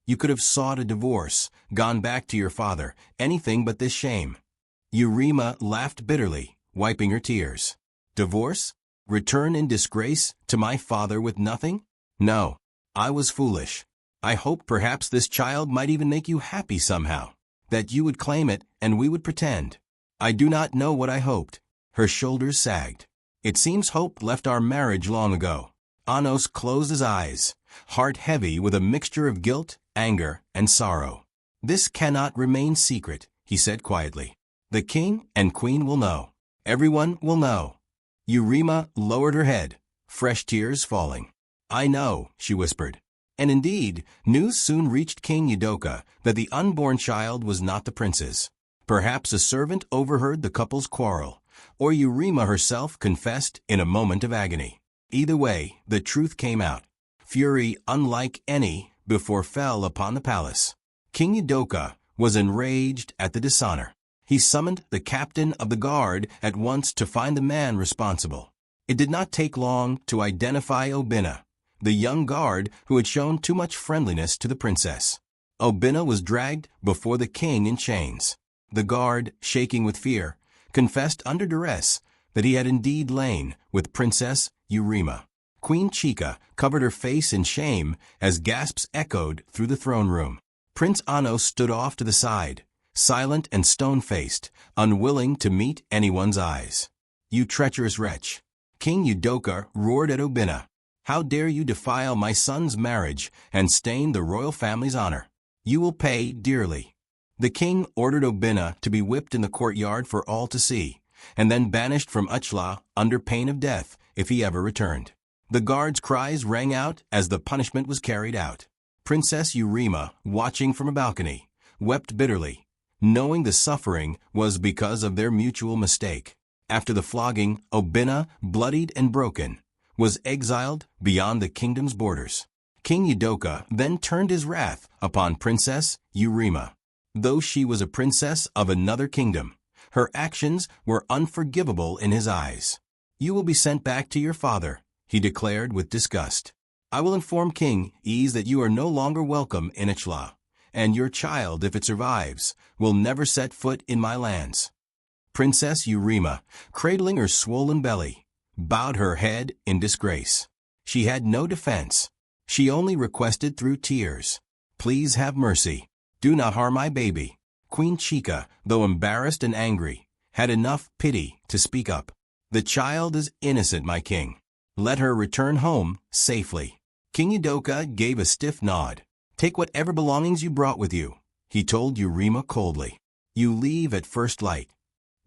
You could have sought a divorce, gone back to your father, anything but this shame. Eurima laughed bitterly, wiping her tears. Divorce? Return in disgrace to my father with nothing? No. I was foolish. I hoped perhaps this child might even make you happy somehow, that you would claim it and we would pretend. I do not know what I hoped. Her shoulders sagged. It seems hope left our marriage long ago. Onoce closed his eyes, heart heavy with a mixture of guilt, anger, and sorrow. This cannot remain secret, he said quietly. The king and queen will know. Everyone will know. Eurima lowered her head, fresh tears falling. I know, she whispered. And indeed, news soon reached King Udoka that the unborn child was not the prince's. Perhaps a servant overheard the couple's quarrel, or Eurima herself confessed in a moment of agony. Either way, the truth came out. Fury unlike any before fell upon the palace. King Udoka was enraged at the dishonor. He summoned the captain of the guard at once to find the man responsible. It did not take long to identify Obina, the young guard who had shown too much friendliness to the princess. Obina was dragged before the king in chains. The guard, shaking with fear, confessed under duress that he had indeed lain with Princess Eurima. Queen Chica covered her face in shame as gasps echoed through the throne room. Prince Onoce stood off to the side, silent and stone-faced, unwilling to meet anyone's eyes. You treacherous wretch! King Udoka roared at Obina. How dare you defile my son's marriage and stain the royal family's honor? You will pay dearly. The king ordered Obina to be whipped in the courtyard for all to see, and then banished from Uchla under pain of death if he ever returned. The guards' cries rang out as the punishment was carried out. Princess Eurima, watching from a balcony, wept bitterly, knowing the suffering was because of their mutual mistake. After the flogging, Obina, bloodied and broken, was exiled beyond the kingdom's borders. King Udoka then turned his wrath upon Princess Eurima. Though she was a princess of another kingdom, her actions were unforgivable in his eyes. You will be sent back to your father, he declared with disgust. I will inform King Ease that you are no longer welcome in Uchla, and your child, if it survives, will never set foot in my lands. Princess Eurima, cradling her swollen belly, bowed her head in disgrace. She had no defense. She only requested through tears, "Please have mercy. Do not harm my baby." Queen Chica, though embarrassed and angry, had enough pity to speak up. The child is innocent, my king. Let her return home safely. King Udoka gave a stiff nod. Take whatever belongings you brought with you, he told Eurima coldly. You leave at first light.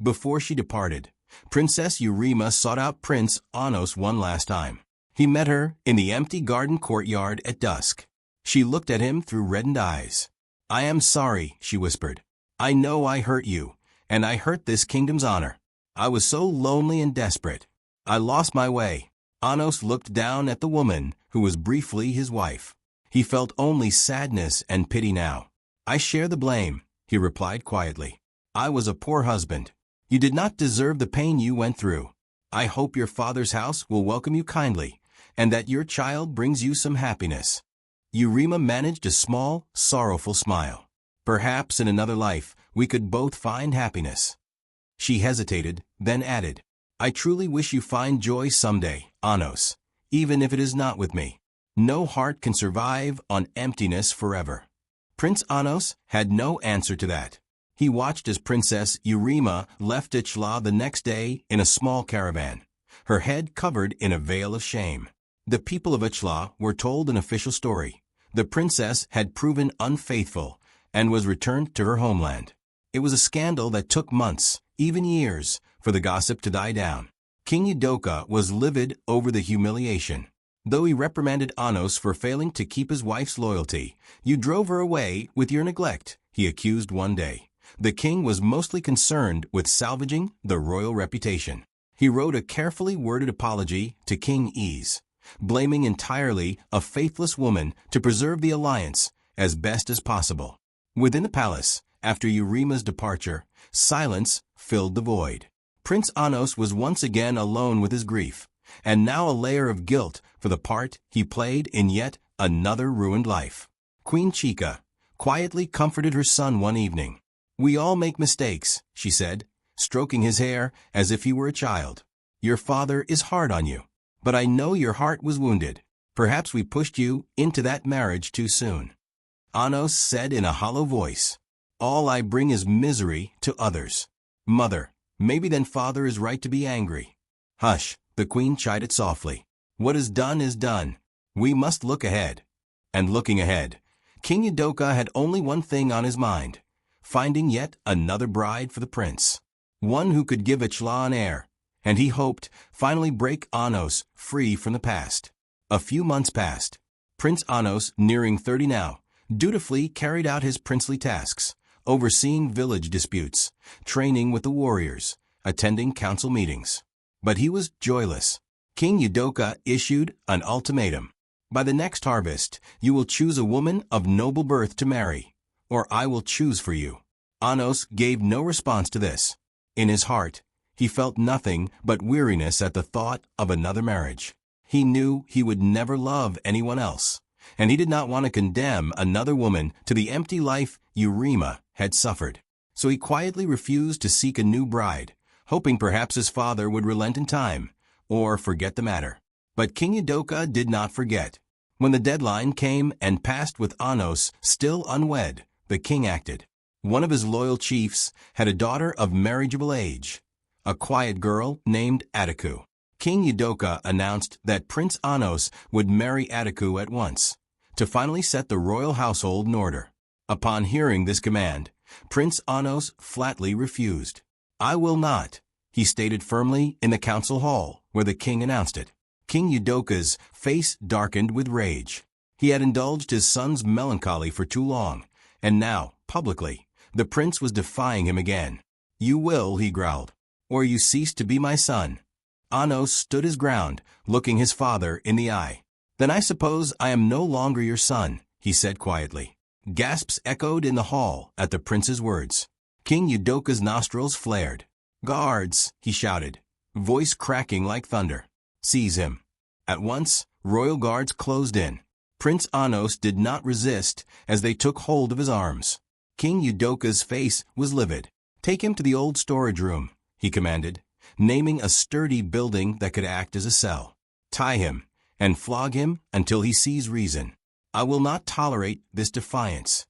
Before she departed, Princess Eurima sought out Prince Onoce one last time. He met her in the empty garden courtyard at dusk. She looked at him through reddened eyes. I am sorry, she whispered. I know I hurt you, and I hurt this kingdom's honor. I was so lonely and desperate. I lost my way. Onoce looked down at the woman who was briefly his wife. He felt only sadness and pity now. I share the blame, he replied quietly. I was a poor husband. You did not deserve the pain you went through. I hope your father's house will welcome you kindly, and that your child brings you some happiness. Eurima managed a small, sorrowful smile. Perhaps in another life we could both find happiness. She hesitated, then added, I truly wish you find joy someday, Onoce, even if it is not with me. No heart can survive on emptiness forever. Prince Onoce had no answer to that. He watched as Princess Eurima left Uchla the next day in a small caravan, her head covered in a veil of shame. The people of Uchla were told an official story. The princess had proven unfaithful and was returned to her homeland. It was a scandal that took months, even years, for the gossip to die down. King Udoka was livid over the humiliation. Though he reprimanded Onoce for failing to keep his wife's loyalty, you drove her away with your neglect, he accused one day. The king was mostly concerned with salvaging the royal reputation. He wrote a carefully worded apology to King Ease, blaming entirely a faithless woman to preserve the alliance as best as possible. Within the palace, after Eurima's departure, silence filled the void. Prince Onoce was once again alone with his grief, and now a layer of guilt for the part he played in yet another ruined life. Queen Chica quietly comforted her son one evening. "We all make mistakes," she said, stroking his hair as if he were a child. "Your father is hard on you, but I know your heart was wounded. Perhaps we pushed you into that marriage too soon." Onoce said in a hollow voice, "All I bring is misery to others." "Mother, maybe then father is right to be angry." "Hush," the queen chided softly. "What is done. We must look ahead." And looking ahead, King Udoka had only one thing on his mind: finding yet another bride for the prince. One who could give Echla an heir, and he hoped finally break Onoce free from the past. A few months passed. Prince Onoce, nearing 30 now, dutifully carried out his princely tasks, overseeing village disputes, training with the warriors, attending council meetings. But he was joyless. King Udoka issued an ultimatum. "By the next harvest, you will choose a woman of noble birth to marry, or I will choose for you." Onoce gave no response to this. In his heart, he felt nothing but weariness at the thought of another marriage. He knew he would never love anyone else, and he did not want to condemn another woman to the empty life Urima had suffered. So he quietly refused to seek a new bride, hoping perhaps his father would relent in time, or forget the matter. But King Udoka did not forget. When the deadline came and passed with Onoce still unwed, the king acted. One of his loyal chiefs had a daughter of marriageable age, a quiet girl named Ataku. King Udoka announced that Prince Onoce would marry Ataku at once, to finally set the royal household in order. Upon hearing this command, Prince Onoce flatly refused. "I will not," he stated firmly in the council hall where the king announced it. King Udoka's face darkened with rage. He had indulged his son's melancholy for too long, and now, publicly, the prince was defying him again. "You will," he growled, "or you cease to be my son." Onoce stood his ground, looking his father in the eye. "Then I suppose I am no longer your son," he said quietly. Gasps echoed in the hall at the prince's words. King Udoka's nostrils flared. "Guards!" he shouted, voice cracking like thunder. "Seize him." At once, royal guards closed in. Prince Onoce did not resist as they took hold of his arms. King Udoka's face was livid. "Take him to the old storage room," he commanded, naming a sturdy building that could act as a cell. "Tie him and flog him until he sees reason. I will not tolerate this defiance."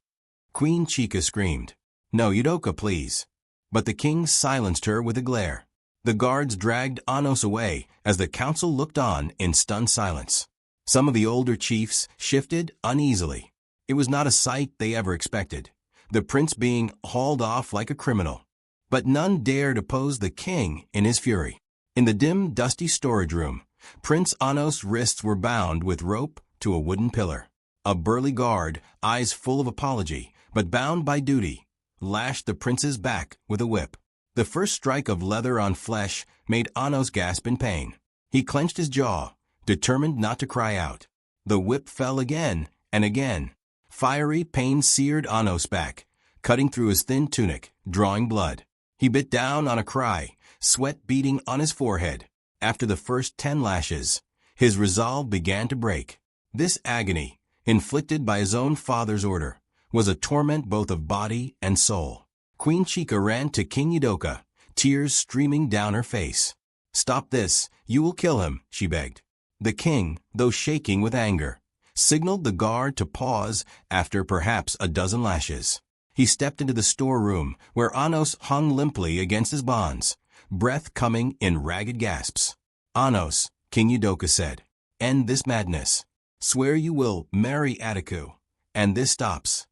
Queen Chica screamed, "No, Udoka, please." But the king silenced her with a glare. The guards dragged Onoce away as the council looked on in stunned silence. Some of the older chiefs shifted uneasily. It was not a sight they ever expected, the prince being hauled off like a criminal. But none dared oppose the king in his fury. In the dim, dusty storage room, Prince Onoce's wrists were bound with rope to a wooden pillar. A burly guard, eyes full of apology, but bound by duty, lashed the prince's back with a whip. The first strike of leather on flesh made Onoce gasp in pain. He clenched his jaw, determined not to cry out. The whip fell again and again. Fiery pain seared Onoce's back, cutting through his thin tunic, drawing blood. He bit down on a cry, sweat beading on his forehead. After the first 10 lashes, his resolve began to break. This agony, inflicted by his own father's order, was a torment both of body and soul. Queen Chica ran to King Udoka, tears streaming down her face. "Stop this, you will kill him," she begged. The king, though shaking with anger, signaled the guard to pause after perhaps a dozen lashes. He stepped into the storeroom where Onoce hung limply against his bonds, breath coming in ragged gasps. "Onoce," King Udoka said, "end this madness. Swear you will marry Ataku, and this stops."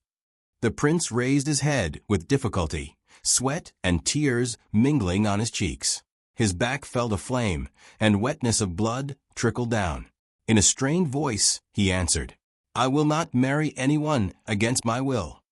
The prince raised his head with difficulty, sweat and tears mingling on his cheeks. His back felt aflame, and wetness of blood trickled down. In a strained voice, he answered, "I will not marry anyone against my will."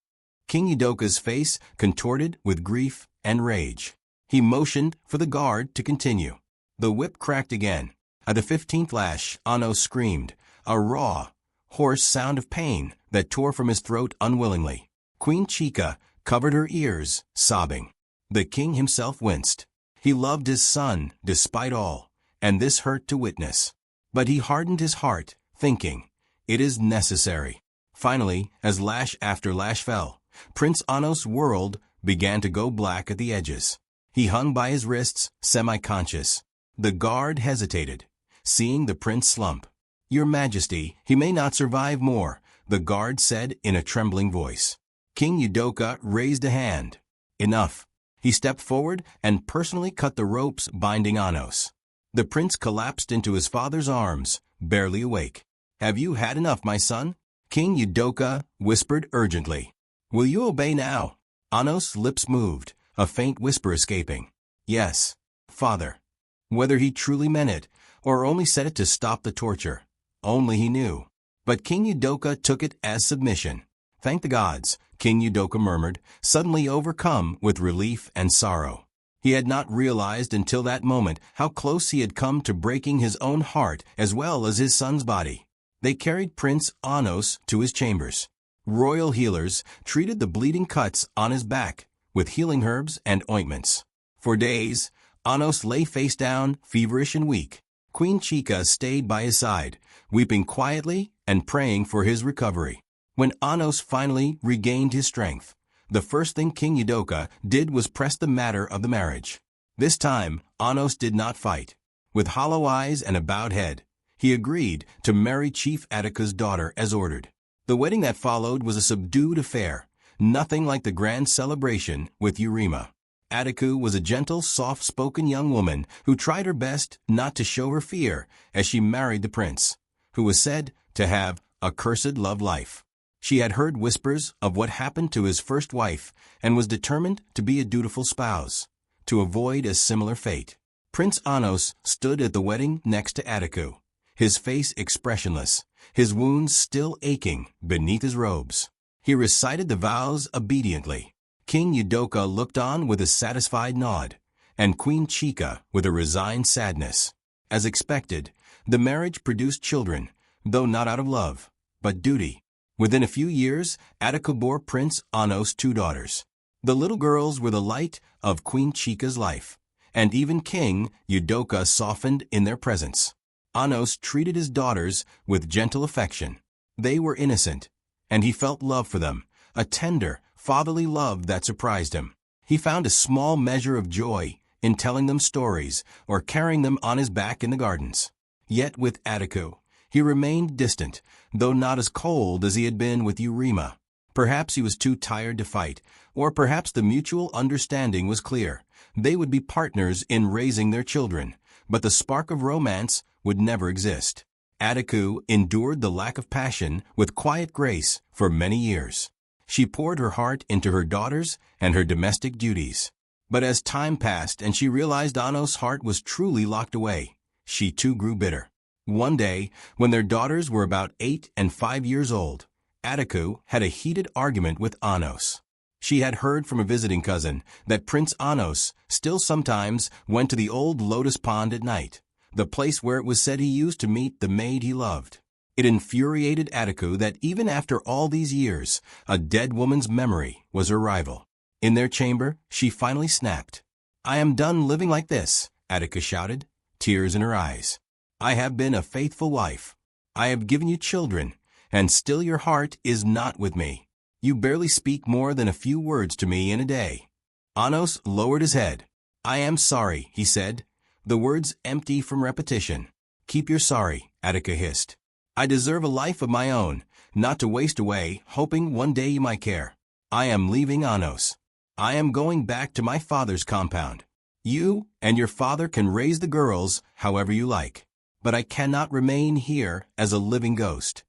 King Udoka's face contorted with grief and rage. He motioned for the guard to continue. The whip cracked again. At the 15th lash, Onoce screamed, a raw, hoarse sound of pain that tore from his throat unwillingly. Queen Chica covered her ears, sobbing. The king himself winced. He loved his son despite all, and this hurt to witness. But he hardened his heart, thinking, "It is necessary." Finally, as lash after lash fell, Prince Onoce's world began to go black at the edges. He hung by his wrists, semi-conscious. The guard hesitated, seeing the prince slump. "Your Majesty, he may not survive more," the guard said in a trembling voice. King Udoka raised a hand. "Enough." He stepped forward and personally cut the ropes binding Onoce. The prince collapsed into his father's arms, barely awake. "Have you had enough, my son?" King Udoka whispered urgently. "Will you obey now?" Onoce's lips moved, a faint whisper escaping. "Yes, father." Whether he truly meant it, or only said it to stop the torture, only he knew. But King Udoka took it as submission. "Thank the gods," King Udoka murmured, suddenly overcome with relief and sorrow. He had not realized until that moment how close he had come to breaking his own heart as well as his son's body. They carried Prince Onoce to his chambers. Royal healers treated the bleeding cuts on his back with healing herbs and ointments. For days, Onoce lay face down, feverish and weak. Queen Chica stayed by his side, weeping quietly and praying for his recovery. When Onoce finally regained his strength, the first thing King Udoka did was press the matter of the marriage. This time, Onoce did not fight. With hollow eyes and a bowed head, he agreed to marry Chief Attica's daughter as ordered. The wedding that followed was a subdued affair, nothing like the grand celebration with Urima. Attica was a gentle, soft-spoken young woman who tried her best not to show her fear as she married the prince, who was said to have a cursed love life. She had heard whispers of what happened to his first wife and was determined to be a dutiful spouse, to avoid a similar fate. Prince Onoce stood at the wedding next to Attica, his face expressionless, his wounds still aching beneath his robes. He recited the vows obediently. King Udoka looked on with a satisfied nod, and Queen Chica with a resigned sadness. As expected, the marriage produced children, though not out of love, but duty. Within a few years, Attica bore Prince Onoce 2 daughters. The little girls were the light of Queen Chica's life, and even King Udoka softened in their presence. Onoce treated his daughters with gentle affection. They were innocent, and he felt love for them, a tender, fatherly love that surprised him. He found a small measure of joy in telling them stories or carrying them on his back in the gardens. Yet with Attica, he remained distant, though not as cold as he had been with Urima. Perhaps he was too tired to fight, or perhaps the mutual understanding was clear. They would be partners in raising their children, but the spark of romance would never exist. Attica endured the lack of passion with quiet grace for many years. She poured her heart into her daughters and her domestic duties. But as time passed and she realized Onoce's heart was truly locked away, she too grew bitter. One day, when their daughters were about 8 and 5 years old, Attica had a heated argument with Onoce. She had heard from a visiting cousin that Prince Onoce still sometimes went to the old lotus pond at night, the place where it was said he used to meet the maid he loved. It infuriated Attica that even after all these years, a dead woman's memory was her rival. In their chamber, she finally snapped. "I am done living like this," Attica shouted, tears in her eyes. "I have been a faithful wife. I have given you children, and still your heart is not with me. You barely speak more than a few words to me in a day." Onoce lowered his head. "I am sorry," he said, the words empty from repetition. "Keep your sorry," Attica hissed. "I deserve a life of my own, not to waste away, hoping one day you might care. I am leaving Onoce. I am going back to my father's compound. You and your father can raise the girls however you like, but I cannot remain here as a living ghost."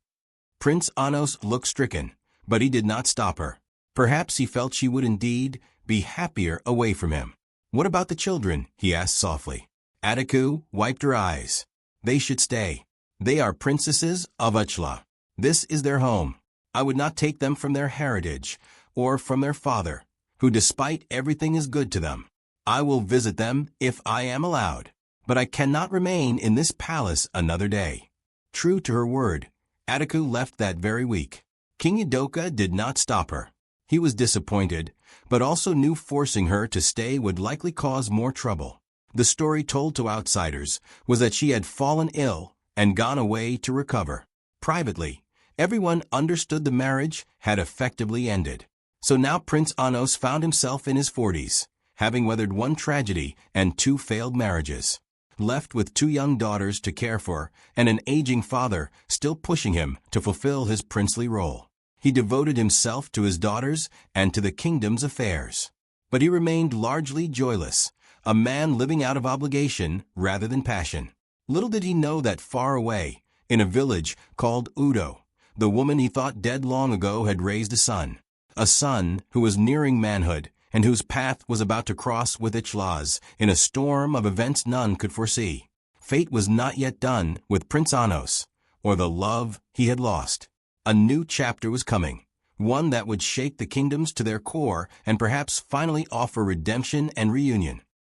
Prince Onoce looked stricken, but he did not stop her. Perhaps he felt she would indeed be happier away from him. "What about the children?" he asked softly. Attica wiped her eyes. "They should stay. They are princesses of Uchla. This is their home. I would not take them from their heritage, or from their father, who despite everything is good to them. I will visit them if I am allowed, but I cannot remain in this palace another day." True to her word, Attica left that very week. King Udoka did not stop her. He was disappointed, but also knew forcing her to stay would likely cause more trouble. The story told to outsiders was that she had fallen ill and gone away to recover. Privately, Everyone understood the marriage had effectively ended. So now Prince Onoce found himself in his 40s, having weathered one tragedy and 2 failed marriages. Left with 2 young daughters to care for and an aging father still pushing him to fulfill his princely role. He devoted himself to his daughters and to the kingdom's affairs. But he remained largely joyless, a man living out of obligation rather than passion. Little did he know that far away, in a village called Udo, the woman he thought dead long ago had raised a son who was nearing manhood and whose path was about to cross with its laws in a storm of events none could foresee. Fate was not yet done with Prince Onoce, or the love he had lost. A new chapter was coming, one that would shake the kingdoms to their core and perhaps finally offer redemption and reunion.